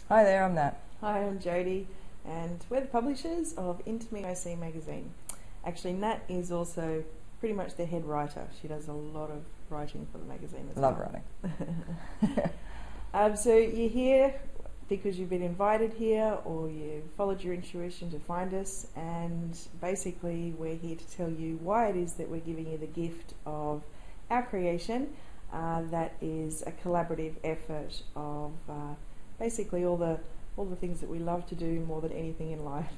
Hi there, I'm Nat. Hi, I'm Jody, and we're the publishers of Intimate OC magazine. Actually, Nat is also pretty much the head writer. She does a lot of writing for the magazine as Love well. writing. So you're here because you've been invited here, or you followed your intuition to find us, and basically we're here to tell you why it is that we're giving you the gift of our creation. That is a collaborative effort of basically all the things that we love to do more than anything in life.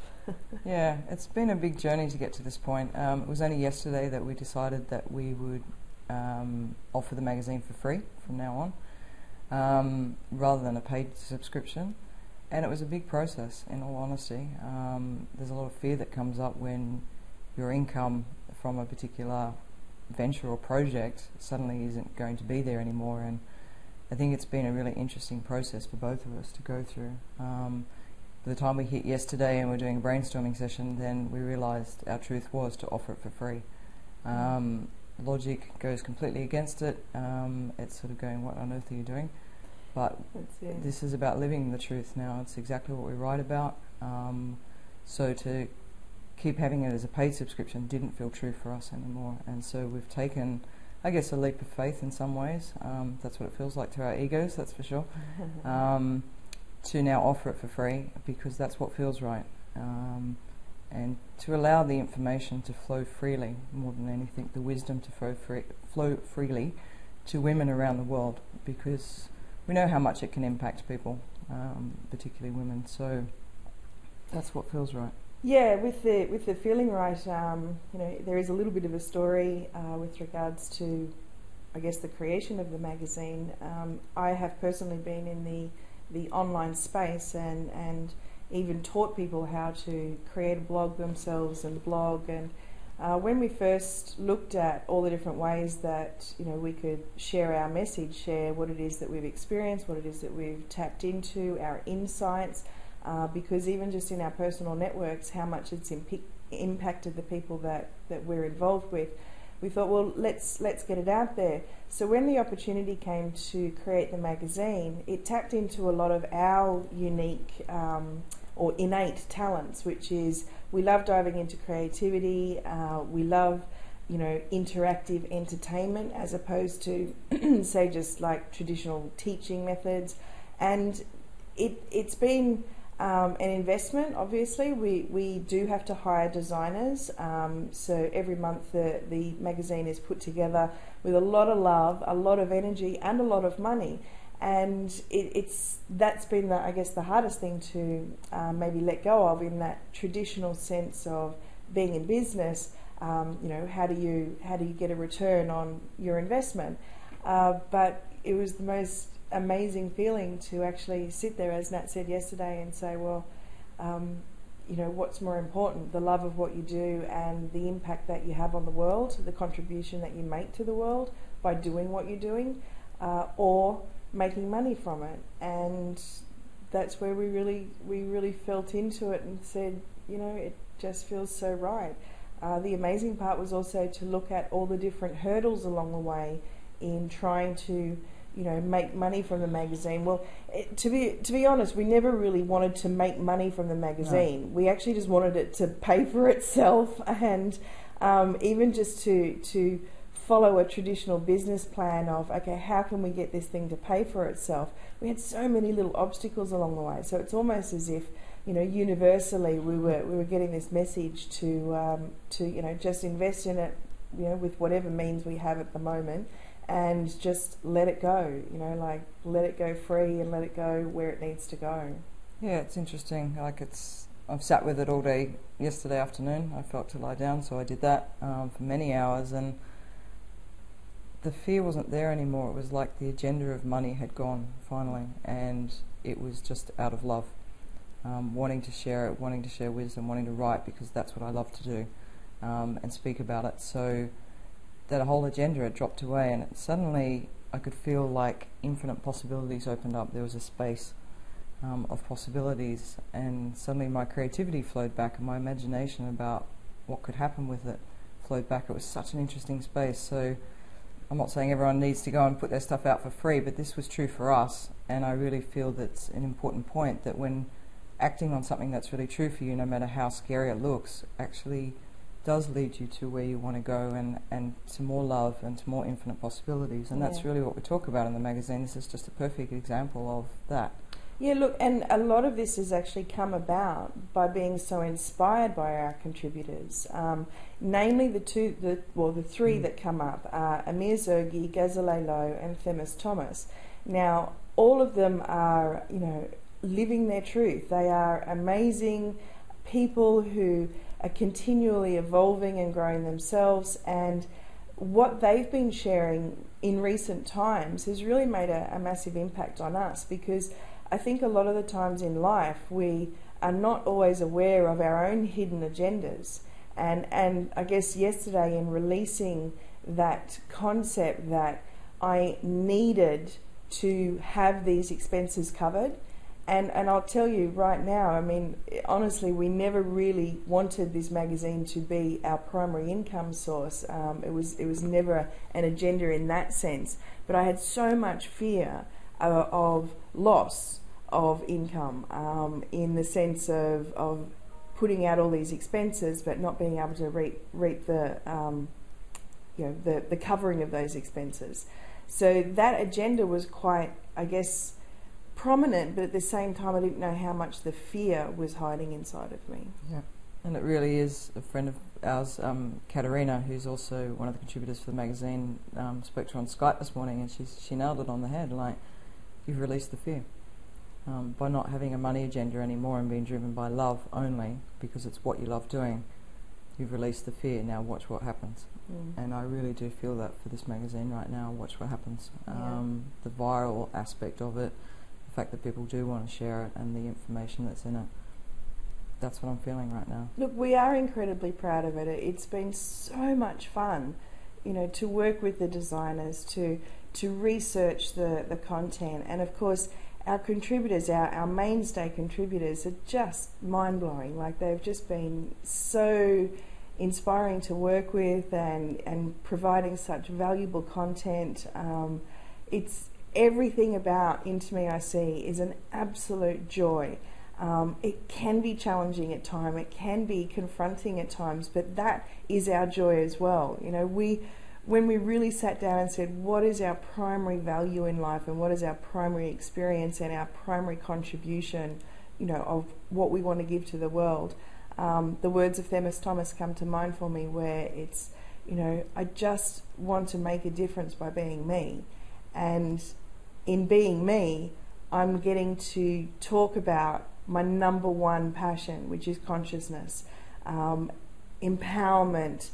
Yeah, it's been a big journey to get to this point. It was only yesterday that we decided that we would offer the magazine for free from now on, rather than a paid subscription. And it was a big process, in all honesty. There's a lot of fear that comes up when your income from a particular venture or project suddenly isn't going to be there anymore, and I think it's been a really interesting process for both of us to go through. By the time we hit yesterday and we're doing a brainstorming session, then we realised our truth was to offer it for free. Logic goes completely against it. It's sort of going, what on earth are you doing? But this is about living the truth now. It's exactly what we write about. So to keep having it as a paid subscription didn't feel true for us anymore, and so we've taken, I guess, a leap of faith in some ways. That's what it feels like to our egos, that's for sure. To now offer it for free because that's what feels right, and to allow the information to flow freely, more than anything, the wisdom to flow freely to women around the world, because we know how much it can impact people, particularly women. So that's what feels right. Yeah, with the feeling right, there is a little bit of a story with regards to, I guess, the creation of the magazine. I have personally been in the online space and even taught people how to create a blog themselves and blog. And when we first looked at all the different ways that we could share our message, share what it is that we've experienced, what it is that we've tapped into, our insights. Because even just in our personal networks, how much it's impacted the people that we're involved with, we thought, well, let's get it out there. So when the opportunity came to create the magazine, it tapped into a lot of our unique or innate talents, which is we love diving into creativity, we love interactive entertainment as opposed to say just like traditional teaching methods, and it's been an investment. Obviously, we do have to hire designers, so every month the magazine is put together with a lot of love, a lot of energy and a lot of money, and that's been the hardest thing to maybe let go of, in that traditional sense of being in business. How do you get a return on your investment? But it was the most amazing feeling to actually sit there, as Nat said yesterday, and say, well, what's more important, the love of what you do and the impact that you have on the world, the contribution that you make to the world by doing what you're doing, or making money from it. And that's where we really felt into it and said, it just feels so right. The amazing part was also to look at all the different hurdles along the way in trying to make money from the magazine. Well, to be honest, we never really wanted to make money from the magazine. No. We actually just wanted it to pay for itself, and even just to follow a traditional business plan of, okay, how can we get this thing to pay for itself? We had so many little obstacles along the way. So it's almost as if universally we were getting this message to just invest in it, with whatever means we have at the moment, and just let it go, let it go free and let it go where it needs to go. Yeah, it's interesting. I've sat with it all day yesterday afternoon. I felt to lie down, so I did that for many hours, and the fear wasn't there anymore. It was like the agenda of money had gone finally, and it was just out of love, wanting to share it, wanting to share wisdom, wanting to write because that's what I love to do, and speak about it. So that whole agenda had dropped away, and suddenly I could feel like infinite possibilities opened up. There was a space of possibilities, and suddenly my creativity flowed back, and my imagination about what could happen with it flowed back. It was such an interesting space. So I'm not saying everyone needs to go and put their stuff out for free, but this was true for us, and I really feel that's an important point, that when acting on something that's really true for you, no matter how scary it looks, actually does lead you to where you want to go, and to more love and to more infinite possibilities. And that's really what we talk about in the magazine. This is just a perfect example of that. Yeah, look, and a lot of this has actually come about by being so inspired by our contributors. Namely, the three that come up are Amir Zergi, Ghazaleh Lowe, and Themis Thomas. Now, all of them are, living their truth. They are amazing people who are continually evolving and growing themselves, and what they've been sharing in recent times has really made a massive impact on us, because I think a lot of the times in life we are not always aware of our own hidden agendas. And I guess yesterday, in releasing that concept that I needed to have these expenses covered, and I'll tell you right now, I mean, honestly, we never really wanted this magazine to be our primary income source. It was never an agenda in that sense. But I had so much fear of loss of income, in the sense of putting out all these expenses but not being able to reap the covering of those expenses. So that agenda was quite, I guess, prominent, but at the same time I didn't know how much the fear was hiding inside of me. Yeah, and it really is. A friend of ours, Katerina, who's also one of the contributors for the magazine, spoke to her on Skype this morning, and she nailed it on the head. Like, you've released the fear by not having a money agenda anymore and being driven by love only, because it's what you love doing. You've released the fear. Now watch what happens. And I really do feel that for this magazine right now. Watch what happens. The viral aspect of it, the fact that people do want to share it, and the information that's in it. That's what I'm feeling right now. Look, we are incredibly proud of it. It's been so much fun, to work with the designers, to research the content, and of course our contributors, our mainstay contributors, are just mind-blowing. Like, they've just been so inspiring to work with, and providing such valuable content. It's everything about Into Me I See is an absolute joy. It can be challenging at times, it can be confronting at times, but that is our joy as well. When we really sat down and said, what is our primary value in life, and what is our primary experience and our primary contribution, of what we want to give to the world, the words of Themis Thomas come to mind for me, where it's, I just want to make a difference by being me. And in being me, I'm getting to talk about my number one passion, which is consciousness, empowerment,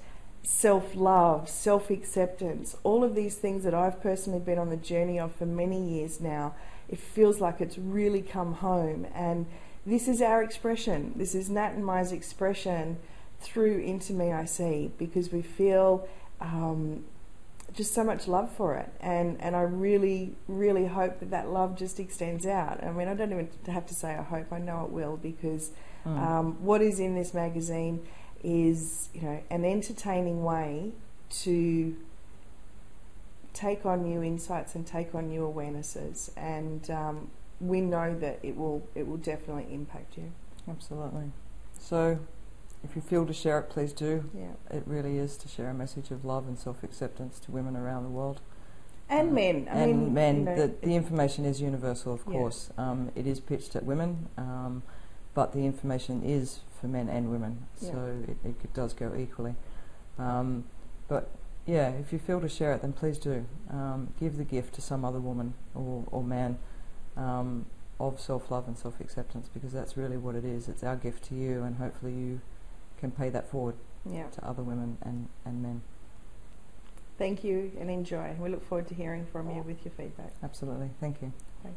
self-love, self-acceptance, all of these things that I've personally been on the journey of for many years now. It feels like it's really come home, and this is our expression. This is Nat and Mai's expression through Into Me I See, because we feel just so much love for it, and I really, really hope that love just extends out. I mean, I don't even have to say I hope, I know it will, because what is in this magazine is, an entertaining way to take on new insights and take on new awarenesses, and we know that it will definitely impact you. Absolutely. So if you feel to share it, please do. Yeah. It really is to share a message of love and self-acceptance to women around the world. And men. I mean, men. The information is universal, of course. It is pitched at women, but the information is for men and women, so it does go equally. But yeah, if you feel to share it, then please do. Give the gift to some other woman or man of self-love and self-acceptance, because that's really what it is. It's our gift to you, and hopefully you can pay that forward to other women and men. Thank you, and enjoy. We look forward to hearing from you with your feedback. Absolutely. Thank you. Bye.